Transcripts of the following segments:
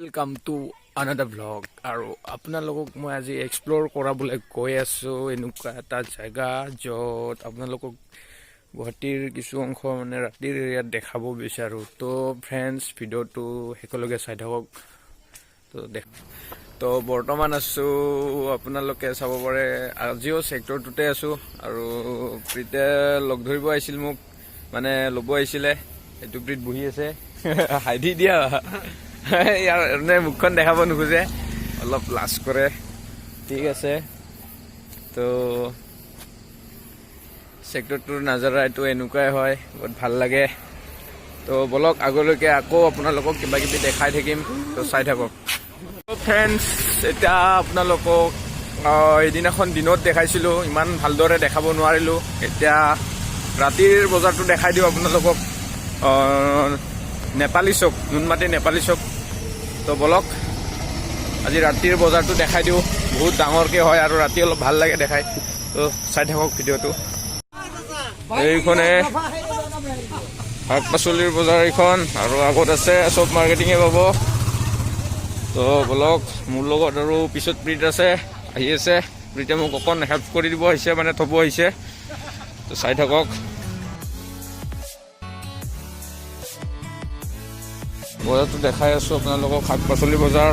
Welcome to another blog আৰু আপোনালোকক মই আজি এক্সপ্ল'ৰ কৰাবলৈ গৈ আছোঁ এনেকুৱা এটা জেগা য'ত আপোনালোকক গুৱাহাটীৰ কিছু অংশ মানে ৰাতিৰ এৰিয়াত দেখাব বিচাৰোঁ। তো ফ্ৰেণ্ডছ ভিডিঅ'টো শেষলৈকে চাই থাকক। তো বৰ্তমান আছোঁ, আপোনালোকে চাব পাৰে আজিও ছেক্টৰটোতে আছোঁ আৰু প্ৰীতে লগ ধৰিব আহিছিল মোক, মানে ল'ব আহিছিলে। এইটো প্ৰীত বহি আছে হাই দি দিয়া ইয়াৰ মানে মুখখন দেখাব নোখোজে, অলপ লাজ কৰে। ঠিক আছে, তো ছেক্টৰটোৰ নাজাৰা এইটো এনেকুৱাই হয়, বহুত ভাল লাগে। তো বলক আগলৈকে আকৌ আপোনালোকক কিবা কিবি দেখাই থাকিম, তো চাই থাকক। ফ্ৰেণ্ডছ, এতিয়া আপোনালোকক এদিনাখন দিনত দেখাইছিলোঁ, ইমান ভালদৰে দেখাব নোৱাৰিলোঁ। এতিয়া ৰাতিৰ বজাৰটো দেখাই দিওঁ আপোনালোকক, নেপালী চক, নুনমাটি নেপালী চক। তো বলক আজি ৰাতিৰ বজাৰটো দেখাই দিওঁ, বহুত ডাঙৰকৈ হয় আৰু ৰাতি অলপ ভাল লাগে দেখাই। তো চাই থাকক ভিডিঅ'টো। এইখনে শাক পাচলিৰ বজাৰ এইখন, আৰু আগত আছে চব মাৰ্কেটিঙে পাব। তো বলক মোৰ লগত আৰু পিছত প্ৰীত আছে, আহি আছে। প্ৰীতে মোক অকণ হেল্প কৰি দিব আহিছে, মানে থ'ব আহিছে। তো চাই থাকক। বজাৰটো দেখাই আছোঁ আপোনালোকক, শাক পাচলি বজাৰ।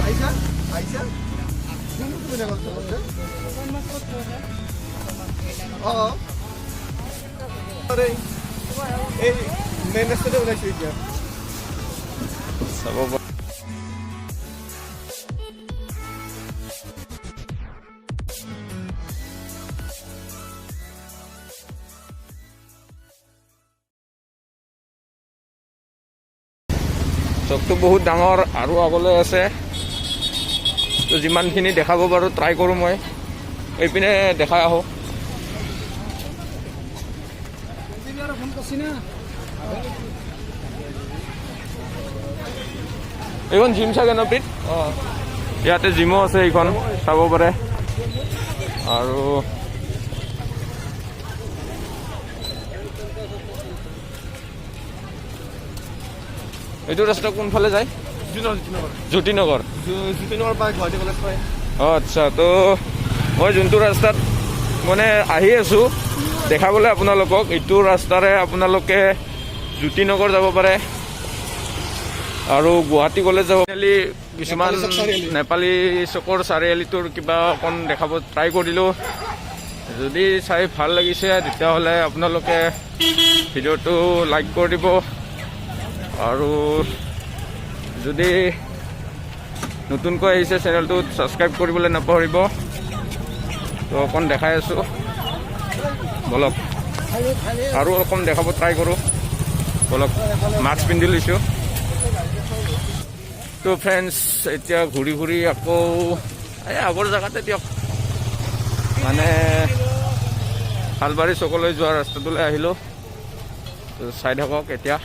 চাব চকটো বহুত ডাঙৰ আৰু আগলৈ আছে। তো যিমানখিনি দেখাব পাৰোঁ ট্ৰাই কৰোঁ মই। এইপিনে দেখাই আহোঁ। এইখন জিম চাগে ন প্ৰীত? অঁ, ইয়াতে জিমো আছে, এইখন চাব পাৰে। আৰু এইটো ৰাস্তা কোনফালে যায়? জ্যোতিনগৰ পৰা গুৱাহাটী কলেজ পায়। অঁ আচ্ছা, তো মই যোনটো ৰাস্তাত মানে আহি আছোঁ দেখাবলৈ আপোনালোকক, এইটো ৰাস্তাৰে আপোনালোকে জ্যোতিনগৰ যাব পাৰে আৰু গুৱাহাটী কলেজ যাব। কিছুমান নেপালী চকৰ চাৰিআলিটোৰ কিবা অকণ দেখাব ট্ৰাই কৰিলোঁ। যদি চাই ভাল লাগিছে তেতিয়াহ'লে আপোনালোকে ভিডিঅ'টো লাইক কৰি দিব, আৰু যদি নতুনকৈ আহিছে চেনেলটোত ছাবস্ক্ৰাইব কৰিবলৈ নাপাহৰিব। তো অকণ দেখাই আছোঁ, বলক আৰু অকণ দেখাব ট্ৰাই কৰোঁ। বলক মাস্ক পিন্ধি লৈছোঁ। তো ফ্ৰেণ্ডছ, এতিয়া ঘূৰি ঘূৰি আকৌ এই আগৰ জেগাতে দিয়ক, মানে শালবাৰী চকলৈ যোৱা ৰাস্তাটোলৈ আহিলোঁ। তো চাই থাকক এতিয়া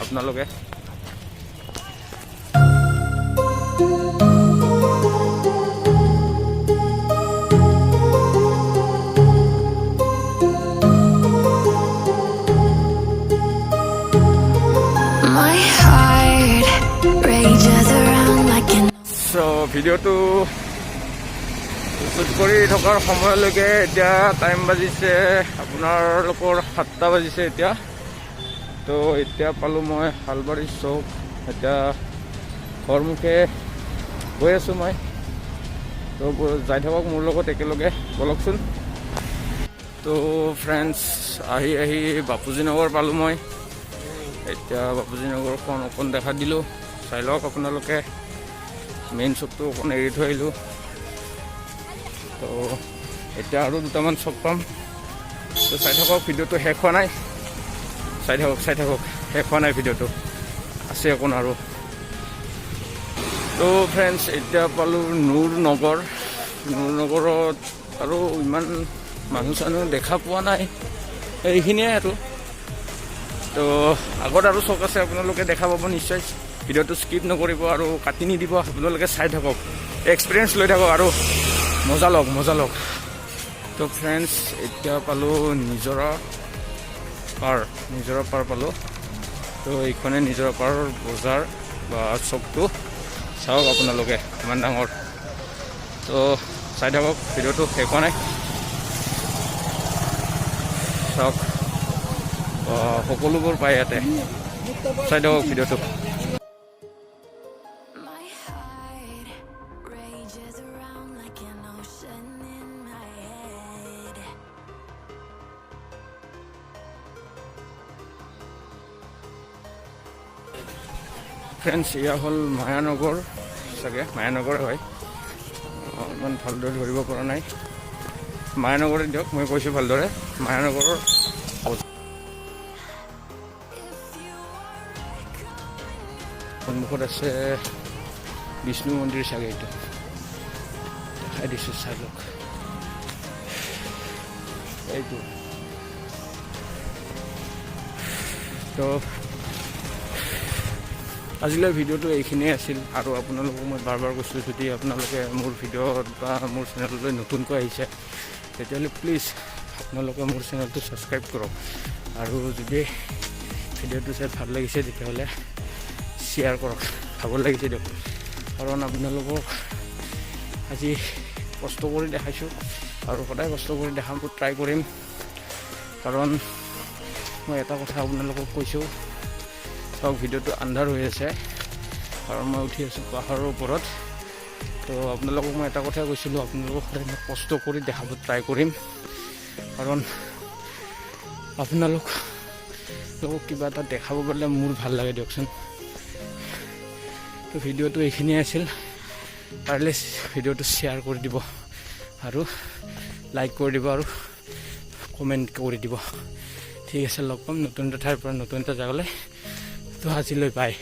আপোনালোকে। ভিডিঅ'টো শ্বুট কৰি থকাৰ সময়লৈকে এতিয়া টাইম বাজিছে আপোনালোকৰ 7টা বাজিছে এতিয়া। তো এতিয়া পালোঁ মই শালবাৰী চৌক। এতিয়া ঘৰমুখে গৈ আছোঁ মই। তো যাই থাকক মোৰ লগত একেলগে, বলকচোন। তো ফ্ৰেণ্ডছ, আহি আহি বাপুজী নগৰ পালোঁ মই। এতিয়া বাপুজী নগৰখন অকণ দেখা দিলোঁ, চাই লওক আপোনালোকে। মেইন চকটো অকণ এৰি থৈ আহিলোঁ। তো এতিয়া আৰু দুটামান চক পাম। তো চাই থাকক, ভিডিঅ'টো শেষ হোৱা নাই। চাই থাকক শেষ হোৱা নাই ভিডিঅ'টো, আছে অকণ আৰু। তো ফ্ৰেণ্ডছ, এতিয়া পালোঁ নুৰ নগৰ। নুৰ নগৰত আৰু ইমান মানুহ চানুহ দেখা পোৱা নাই, এইখিনিয়ে আৰু। তো আগত আৰু চক আছে, আপোনালোকে দেখা পাব নিশ্চয়। ভিডিঅ'টো স্কিপ নকৰিব আৰু কাটি নিদিব, আপোনালোকে চাই থাকক, এক্সপিৰিয়েঞ্চ লৈ থাকক আৰু মজা লওক। তো ফ্ৰেণ্ডছ, এতিয়া পালোঁ নিজৰা পাৰ পালোঁ। তো এইখনে নিজৰা পাৰৰ বজাৰ বা চকটো। চাওক আপোনালোকে ইমান ডাঙৰ। তো চাই থাকক, ভিডিঅ'টো শেষ হোৱা নাই, চাওক সকলোবোৰ পায় ইয়াতে, চাই থাকক ভিডিঅ'টো। ফ্ৰেণ্ডছ, এয়া হ'ল মায়ানগৰ, চাগে মায়ানগৰে হয়, ইমান ভালদৰে ধৰিব পৰা নাই। মায়ানগৰে দিয়ক, মই কৈছোঁ ভালদৰে মায়ানগৰৰ। সন্মুখত আছে বিষ্ণু মন্দিৰ চাগে, এইটো দেখাই দিছোঁ, চাই লওক এইটো। তো আজিলৈ ভিডিঅ'টো এইখিনিয়ে আছিল। আৰু আপোনালোকক মই বাৰ বাৰ কৈছোঁ, যদি আপোনালোকে মোৰ ভিডিঅ'ত বা মোৰ চেনেললৈ নতুনকৈ আহিছে তেতিয়াহ'লে প্লিজ আপোনালোকে মোৰ চেনেলটো ছাবস্ক্ৰাইব কৰক। আৰু যদি ভিডিঅ'টো চাই ভাল লাগিছে তেতিয়াহ'লে শ্বেয়াৰ কৰক। ভাগৰ লাগিছে দিয়ক, কাৰণ আপোনালোকক আজি কষ্ট কৰি দেখাইছোঁ আৰু সদায় কষ্ট কৰি দেখাব ট্ৰাই কৰিম। কাৰণ মই এটা কথা আপোনালোকক কৈছোঁ, চাওক ভিডিঅ'টো আন্ধাৰ হৈ আছে কাৰণ মই উঠি আছোঁ পাহাৰৰ ওপৰত। তো আপোনালোকক মই এটা কথাই কৈছিলোঁ, আপোনালোকক সদায় মই কষ্ট কৰি দেখাব ট্ৰাই কৰিম, কাৰণ আপোনালোকক কিবা এটা দেখাব পাৰিলে মোৰ ভাল লাগে দিয়কচোন। তো ভিডিঅ'টো এইখিনিয়ে আছিল, পাৰিলে ভিডিঅ'টো শ্বেয়াৰ কৰি দিব আৰু লাইক কৰি দিব আৰু কমেণ্ট কৰি দিব। ঠিক আছে, লগ পাম নতুন এটা ঠাইৰ পৰা নতুন এটা জেগালৈ। তো আজিলৈ বাই।